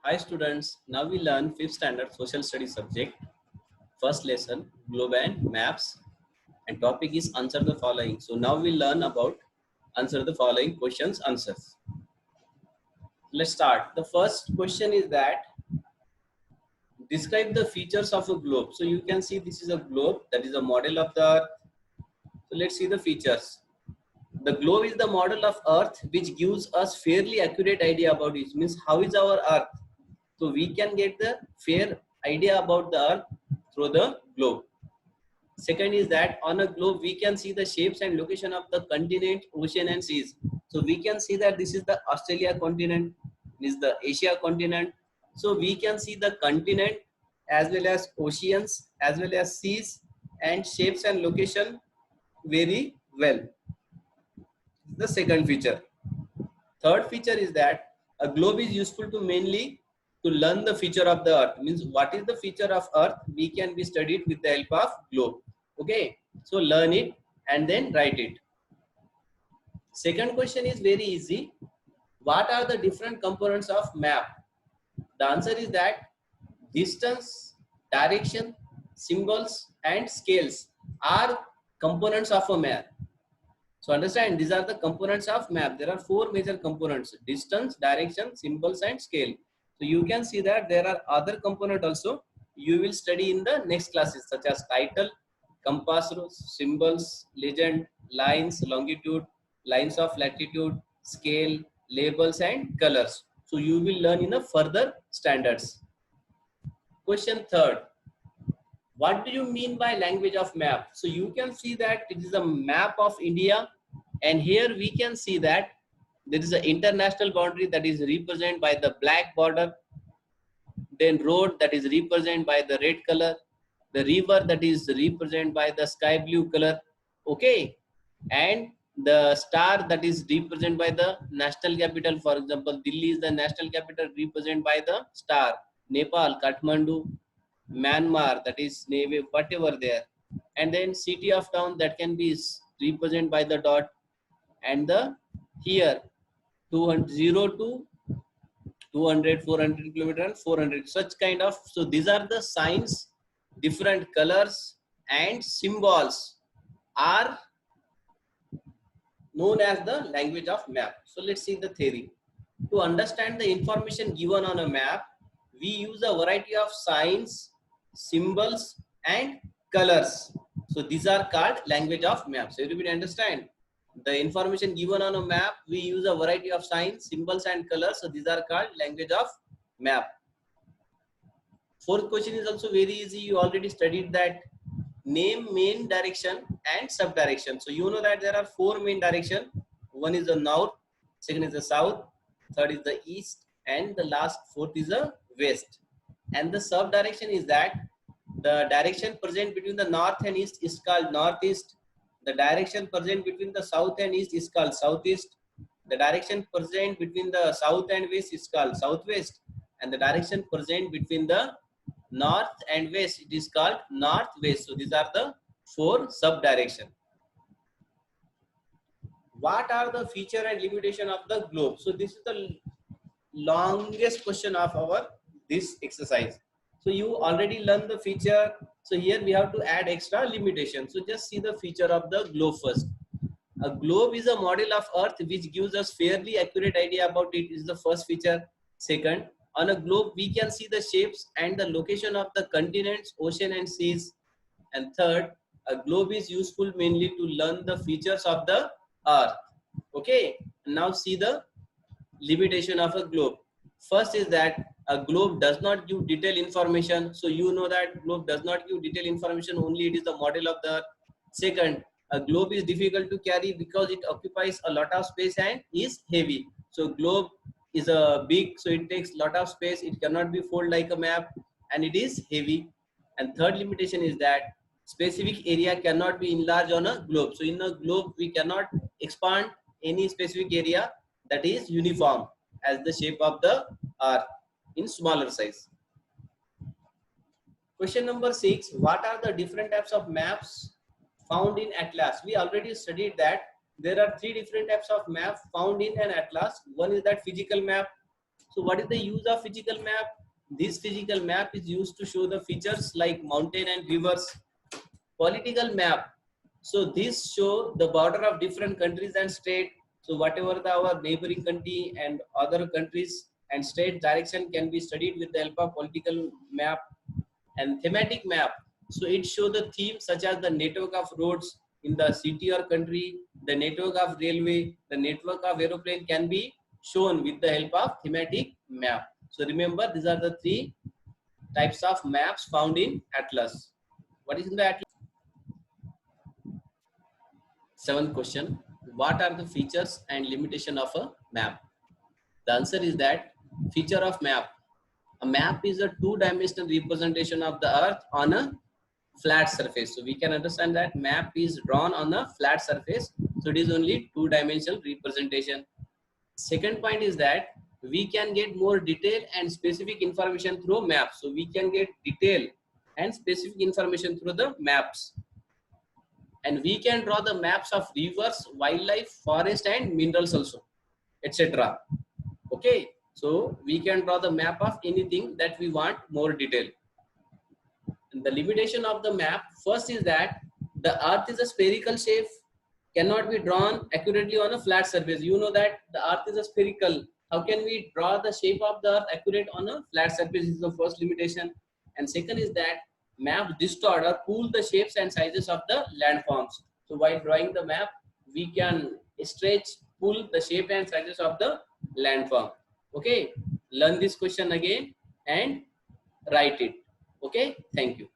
Hi students, now we learn 5th standard social studies subject. First lesson, globe and maps, and topic is answer the following. So now we learn about answer the following questions answers. Let's start. The first question is that describe the features of a globe. So you can see this is a globe, that is a model of the earth. So let's see the features. The globe is the model of earth which gives us fairly accurate idea about it. Means how is our earth. So we can get the fair idea about the earth through the globe. Second is that on a globe we can see the shapes and location of the continent, ocean and seas. So we can see that this is the Australia continent, this is the Asia continent. So we can see the continent as well as oceans as well as seas and shapes and location very well. The second feature. Third feature is that a globe is useful to mainly to learn the feature of the earth. Means what is the feature of earth, we can be studied with the help of globe. Okay, so learn it and then write it. Second question is very easy. What are the different components of map? The answer is that distance, direction, symbols and scales are components of a map. So understand, these are the components of map. There are 4 major components: distance, direction, symbols and scale. So you can see that there are other components also you will study in the next classes, such as title, compass rules, symbols, legend, lines, longitude, lines of latitude, scale, labels and colors. So you will learn in the further standards. Question third. What do you mean by language of map? So you can see that it is a map of India, and here we can see that there is an international boundary that is represented by the black border, then road that is represented by the red color, the river that is represented by the sky blue color, okay, and the star that is represented by the national capital. For example, Delhi is the national capital, represented by the star. Nepal, Kathmandu, Myanmar, that is Navy, whatever there, and then city of town that can be represented by the dot, and the here 200 0 to 200, 400 kilometer and 400, such kind of. So these are the signs, different colors and symbols are known as the language of map. So let's see the theory. To understand the information given on a map, we use a variety of signs, symbols and colors. So these are called language of maps. So everybody understand? The information given on a map, we use a variety of signs, symbols and colors. So these are called language of map. Fourth question is also very easy. You already studied that. Name main direction and sub direction. So you know that there are 4 main direction. One is the north, second is the south, third is the east, and the last fourth is the west. And the sub direction is that the direction present between the north and east is called northeast. The direction present between the south and east is called southeast. The direction present between the south and west is called southwest. And the direction present between the north and west, it is called northwest. So these are the 4 sub direction. What are the feature and limitation of the globe? So this is the longest question of our this exercise. So you already learned the feature. So here we have to add extra limitation. So just see the feature of the globe first. A globe is a model of earth which gives us fairly accurate idea about it, is the first feature. Second, on a globe we can see the shapes and the location of the continents, ocean and seas. And third, a globe is useful mainly to learn the features of the earth. Okay, now see the limitation of a globe. First is that a globe does not give detailed information. So you know that globe does not give detailed information, only it is the model of the earth. Second, a globe is difficult to carry because it occupies a lot of space and is heavy. So globe is a big, so it takes a lot of space, it cannot be folded like a map, and it is heavy. And third limitation is that specific area cannot be enlarged on a globe. So in a globe we cannot expand any specific area that is uniform as the shape of the earth in smaller size. Question number 6. What are the different types of maps found in atlas? We already studied that there are 3 different types of map found in an atlas. One is that physical map. So what is the use of physical map? This physical map is used to show the features like mountain and rivers. Political map. So this show the border of different countries and state. So whatever our neighboring country and other countries and state direction can be studied with the help of political map. And thematic map. So it shows the themes such as the network of roads in the city or country, the network of railway, the network of aeroplane can be shown with the help of thematic map. So remember, these are the three types of maps found in Atlas. What is in the Atlas? Seventh question. What are the features and limitation of a map? The answer is that feature of map. A map is a two-dimensional representation of the earth on a flat surface. So we can understand that map is drawn on a flat surface. So it is only two-dimensional representation. Second point is that we can get more detail and specific information through maps. So we can get detail and specific information through the maps. And we can draw the maps of rivers, wildlife, forest and minerals also, etc. Okay, so we can draw the map of anything that we want more detail. And the limitation of the map first is that the earth is a spherical shape, cannot be drawn accurately on a flat surface. You know that the earth is a spherical. How can we draw the shape of the earth accurate on a flat surface? Is the first limitation. And second is that maps distort or pool the shapes and sizes of the landforms. So while drawing the map, we can stretch, pull the shape and sizes of the landform. Okay, learn this question again and write it. Okay, thank you.